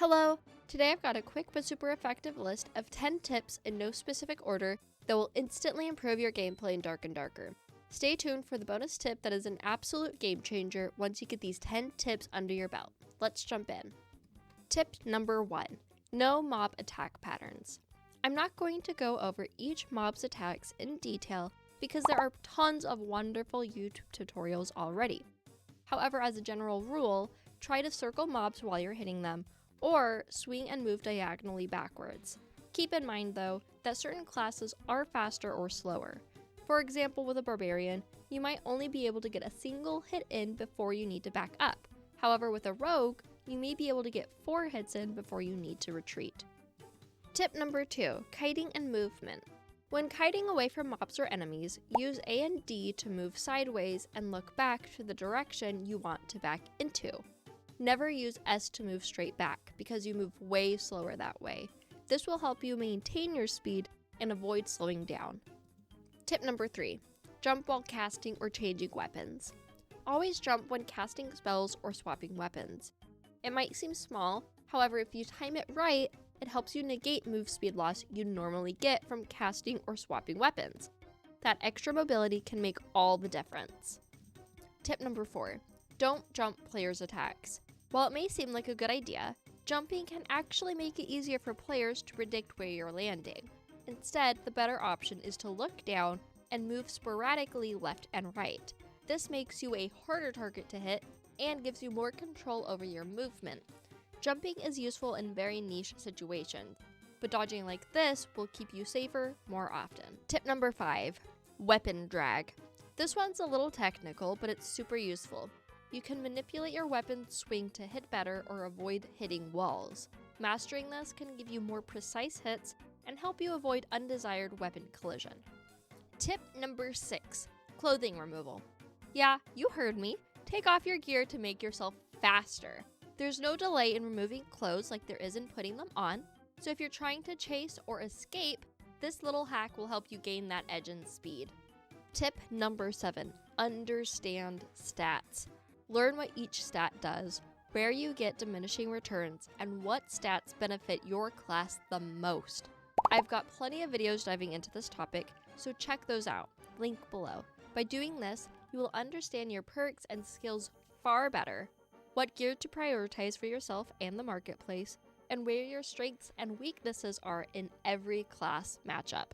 Hello! Today I've got a quick but super effective list of 10 tips in no specific order that will instantly improve your gameplay in Dark and Darker. Stay tuned for the bonus tip that is an absolute game changer once you get these 10 tips under your belt. Let's jump in. Tip number 1. Know mob attack patterns. I'm not going to go over each mob's attacks in detail because there are tons of wonderful YouTube tutorials already. However, as a general rule, try to circle mobs while you're hitting them, or swing and move diagonally backwards. Keep in mind though, that certain classes are faster or slower. For example, with a barbarian, you might only be able to get a single hit in before you need to back up. However, with a rogue, you may be able to get 4 hits in before you need to retreat. Tip number 2, kiting and movement. When kiting away from mobs or enemies, use A and D to move sideways and look back to the direction you want to back into. Never use S to move straight back because you move way slower that way. This will help you maintain your speed and avoid slowing down. Tip number 3, jump while casting or changing weapons. Always jump when casting spells or swapping weapons. It might seem small, however if you time it right, it helps you negate move speed loss you normally get from casting or swapping weapons. That extra mobility can make all the difference. Tip number 4, don't jump players' attacks. While it may seem like a good idea, jumping can actually make it easier for players to predict where you're landing. Instead, the better option is to look down and move sporadically left and right. This makes you a harder target to hit and gives you more control over your movement. Jumping is useful in very niche situations, but dodging like this will keep you safer more often. Tip number 5, weapon drag. This one's a little technical, but it's super useful. You can manipulate your weapon's swing to hit better or avoid hitting walls. Mastering this can give you more precise hits and help you avoid undesired weapon collision. Tip number 6, clothing removal. Yeah, you heard me. Take off your gear to make yourself faster. There's no delay in removing clothes like there is in putting them on, so if you're trying to chase or escape, this little hack will help you gain that edge and speed. Tip number 7, understand stats. Learn what each stat does, where you get diminishing returns, and what stats benefit your class the most. I've got plenty of videos diving into this topic, so check those out, link below. By doing this, you will understand your perks and skills far better, what gear to prioritize for yourself and the marketplace, and where your strengths and weaknesses are in every class matchup.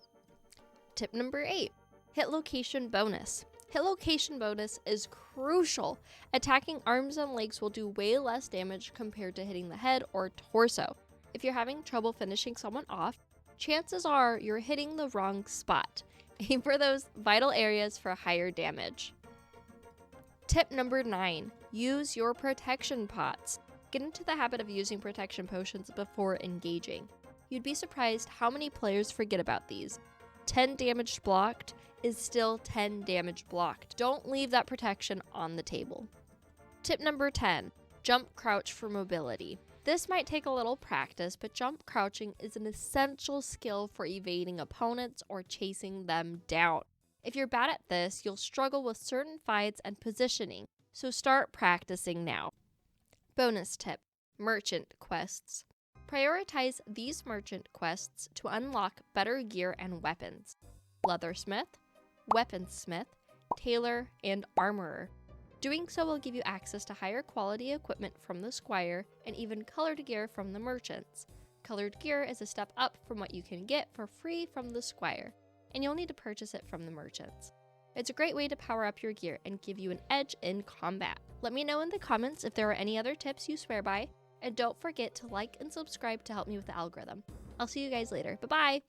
Tip number 8, hit location bonus. Hit location bonus is crucial. Attacking arms and legs will do way less damage compared to hitting the head or torso. If you're having trouble finishing someone off, chances are you're hitting the wrong spot. Aim for those vital areas for higher damage. Tip number 9, use your protection pots. Get into the habit of using protection potions before engaging. You'd be surprised how many players forget about these. 10 damage blocked is still 10 damage blocked. Don't leave that protection on the table. Tip number 10, jump crouch for mobility. This might take a little practice, but jump crouching is an essential skill for evading opponents or chasing them down. If you're bad at this, you'll struggle with certain fights and positioning, so start practicing now. Bonus tip, merchant quests. Prioritize these merchant quests to unlock better gear and weapons. Leathersmith, weaponsmith, tailor, and armorer. Doing so will give you access to higher quality equipment from the squire and even colored gear from the merchants. Colored gear is a step up from what you can get for free from the squire, and you'll need to purchase it from the merchants. It's a great way to power up your gear and give you an edge in combat. Let me know in the comments if there are any other tips you swear by, and don't forget to like and subscribe to help me with the algorithm. I'll see you guys later. Bye-bye!